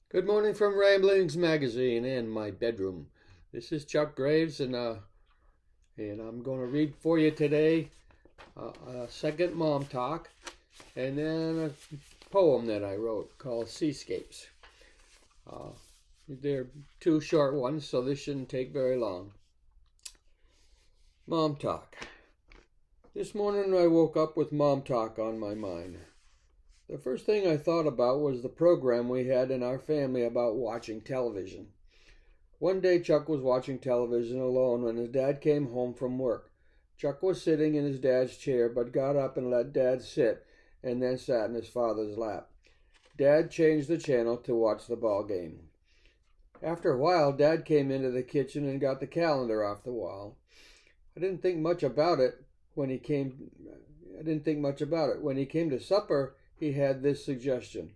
Good morning from Ramblings Magazine in my bedroom. This is Chuck Graves, and I'm going to read for you today a second mom talk, and then a poem that I wrote called Seascapes. Uh, they're two short ones, so this shouldn't take very long. Mom talk. This morning I woke up with mom talk on my mind. The first thing I thought about was the program we had in our family about watching television. One day Chuck was watching television alone when his dad came home from work. Chuck was sitting in his dad's chair but got up and let Dad sit and then sat in his father's lap. Dad changed the channel to watch the ball game. After a while, Dad came into the kitchen and got the calendar off the wall. I didn't think much about it when he came to supper. He had this suggestion.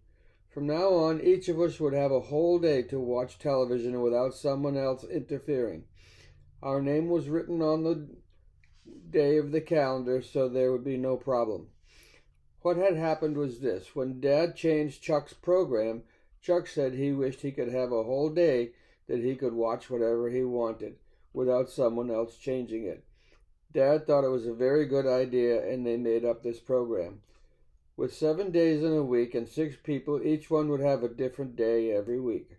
From now on, each of us would have a whole day to watch television without someone else interfering. Our name was written on the day of the calendar, so there would be no problem. What had happened was this. When Dad changed Chuck's program, Chuck said he wished he could have a whole day that he could watch whatever he wanted without someone else changing it. Dad thought it was a very good idea, and they made up this program. With 7 days in a week and 6 people, each one would have a different day every week.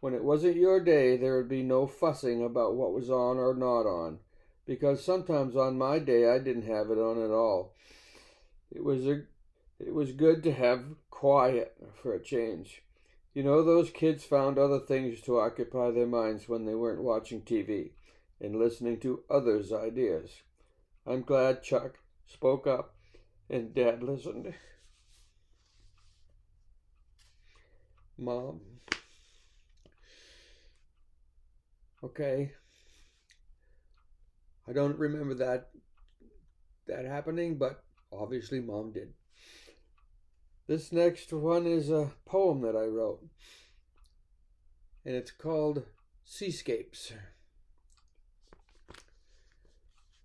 When it wasn't your day, there would be no fussing about what was on or not on, because sometimes on my day I didn't have it on at all. It was good to have quiet for a change. You know, those kids found other things to occupy their minds when they weren't watching TV and listening to others' ideas. I'm glad Chuck spoke up and Dad listened. Mom. Okay. I don't remember that happening, but obviously Mom did. This next one is a poem that I wrote, and it's called Seascapes.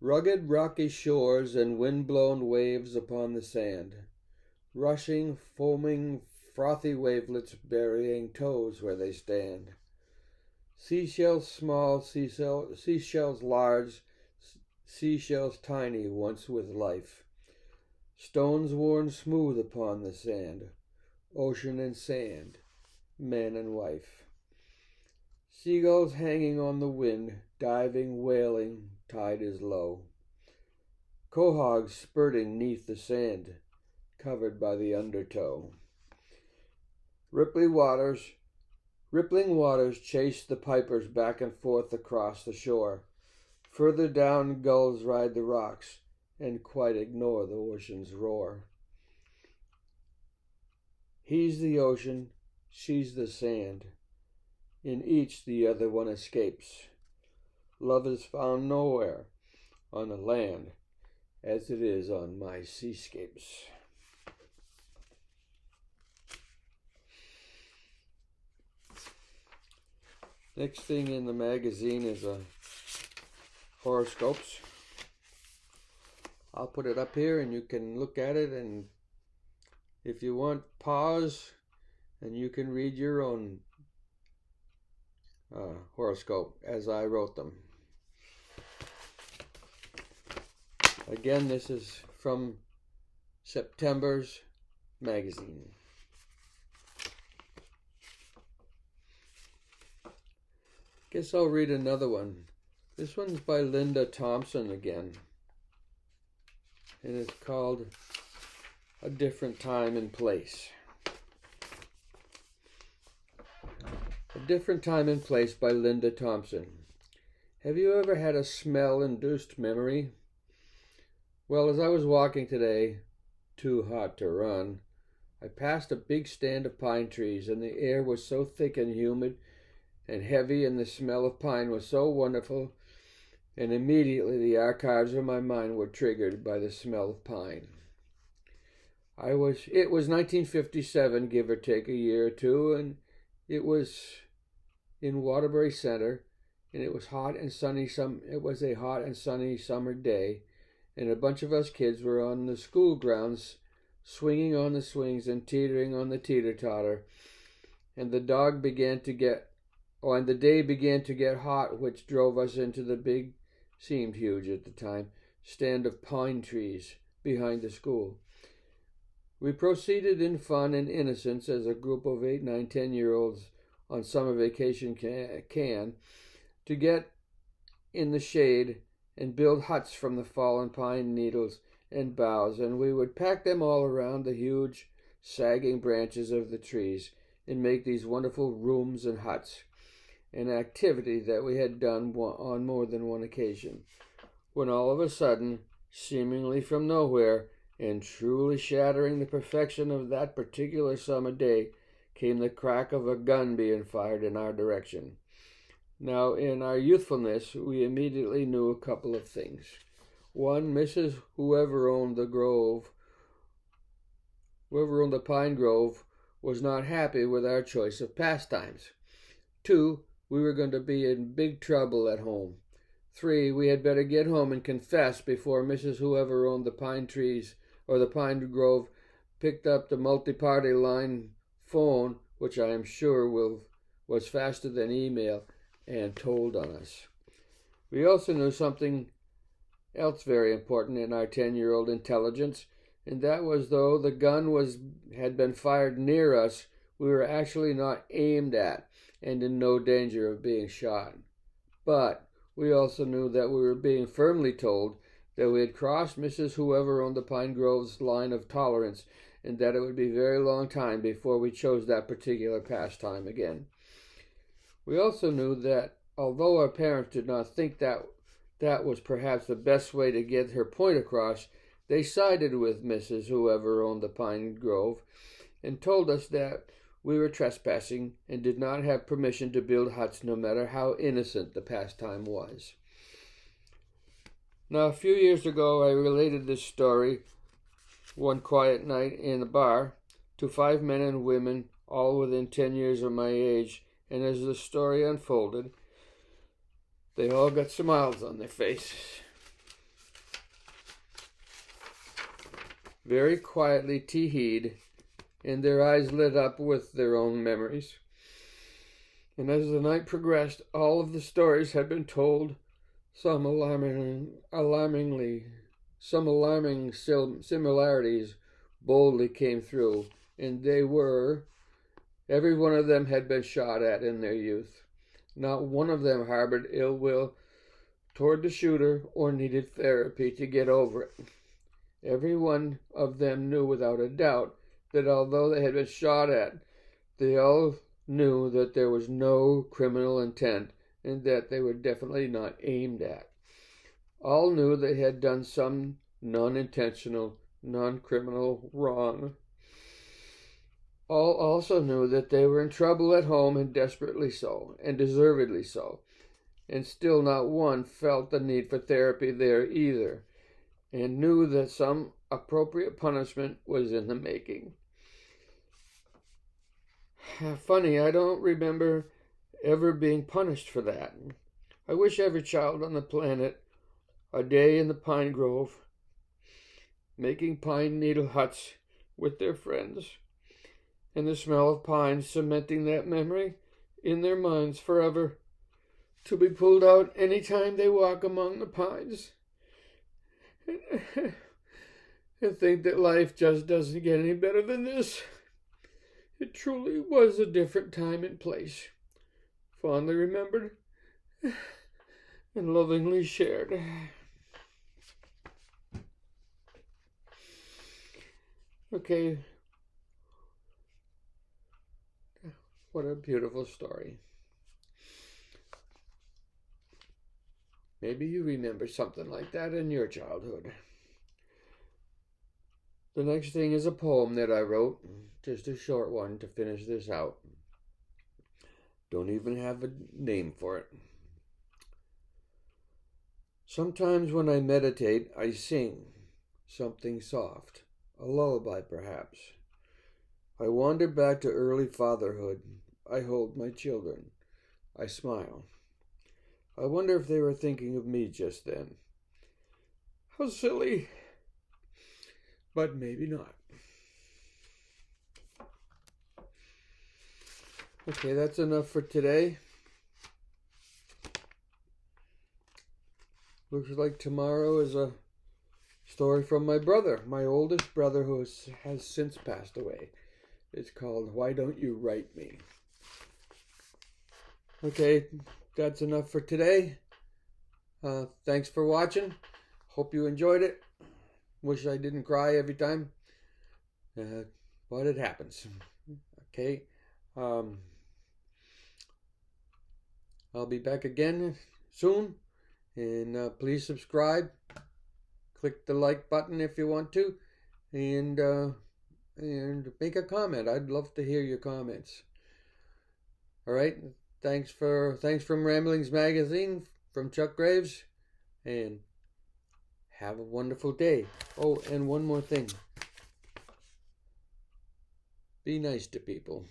Rugged rocky shores and wind-blown waves upon the sand, rushing, foaming, frothy wavelets burying toes where they stand. Seashells small, seashells large, seashells tiny, once with life. Stones worn smooth upon the sand, ocean and sand, man and wife. Seagulls hanging on the wind, diving, wailing, tide is low. Quahogs spurting neath the sand, covered by the undertow. Rippling waters chase the pipers back and forth across the shore. Further down, gulls ride the rocks and quite ignore the ocean's roar. He's the ocean, she's the sand. In each the other one escapes. Love is found nowhere on the land as it is on my seascapes. Next thing in the magazine is horoscopes. I'll put it up here and you can look at it, and if you want, pause and you can read your own horoscope as I wrote them. Again, this is from September's magazine. Guess I'll read another one. This one's by Linda Thompson again, and it's called A Different Time and Place. A Different Time and Place by Linda Thompson. Have you ever had a smell-induced memory? Well, as I was walking today, too hot to run, I passed a big stand of pine trees, and the air was so thick and humid and heavy, and the smell of pine was so wonderful, and immediately the archives of my mind were triggered by the smell of pine. It was 1957, give or take a year or two, and it was in Waterbury Center, and it was hot and sunny. It was a hot and sunny summer day, and a bunch of us kids were on the school grounds, swinging on the swings and teetering on the teeter-totter. and the dog began to get, and the day began to get hot, which drove us into the big, seemed huge at the time, stand of pine trees behind the school. We proceeded in fun and innocence as a group of 8, 9, 10-year-olds on summer vacation can to get in the shade and build huts from the fallen pine needles and boughs, and we would pack them all around the huge, sagging branches of the trees and make these wonderful rooms and huts, an activity that we had done on more than one occasion, when all of a sudden, seemingly from nowhere, and truly shattering the perfection of that particular summer day, came the crack of a gun being fired in our direction. Now, in our youthfulness, we immediately knew a couple of things. One, whoever owned the pine grove, was not happy with our choice of pastimes. 2, we were going to be in big trouble at home. 3, we had better get home and confess before whoever owned the pine trees or the pine grove picked up the multi-party line phone, which I am sure was faster than email, and told on us. We also knew something else very important in our 10-year-old intelligence, and that was though the gun had been fired near us, we were actually not aimed at and in no danger of being shot. But we also knew that we were being firmly told that we had crossed whoever owned the pine grove's line of tolerance, and that it would be a very long time before we chose that particular pastime again. We also knew that although our parents did not think that was perhaps the best way to get her point across, they sided with whoever owned the pine grove and told us that we were trespassing and did not have permission to build huts no matter how innocent the pastime was. Now, a few years ago, I related this story one quiet night in a bar to 5 men and women, all within 10 years of my age, and as the story unfolded, they all got smiles on their faces. Very quietly tee-heed, and their eyes lit up with their own memories. And as the night progressed, all of the stories had been told, some alarming similarities boldly came through, and every one of them had been shot at in their youth. Not one of them harbored ill will toward the shooter or needed therapy to get over it. Every one of them knew without a doubt that although they had been shot at, they all knew that there was no criminal intent and that they were definitely not aimed at. All knew they had done some non-intentional, non-criminal wrong. All also knew that they were in trouble at home, and desperately so, and deservedly so, and still not one felt the need for therapy there either, and knew that some appropriate punishment was in the making. Funny, I don't remember ever being punished for that. I wish every child on the planet a day in the pine grove, making pine needle huts with their friends, and the smell of pine cementing that memory in their minds forever, to be pulled out any time they walk among the pines, and think that life just doesn't get any better than this. It truly was a different time and place, fondly remembered and lovingly shared. Okay, what a beautiful story. Maybe you remember something like that in your childhood. The next thing is a poem that I wrote, just a short one to finish this out. Don't even have a name for it. Sometimes when I meditate, I sing something soft, a lullaby perhaps. I wander back to early fatherhood. I hold my children. I smile. I wonder if they were thinking of me just then. How silly. But maybe not. Okay, that's enough for today. Looks like tomorrow is a story from my brother, my oldest brother, who has since passed away. It's called Why Don't You Write Me? Okay, that's enough for today. Thanks for watching. Hope you enjoyed it. Wish I didn't cry every time, but it happens. Okay, I'll be back again soon, and please subscribe. Click the like button if you want to, and make a comment. I'd love to hear your comments. All right, thanks from Ramblings Magazine, from Chuck Graves, and have a wonderful day. Oh, and one more thing. Be nice to people.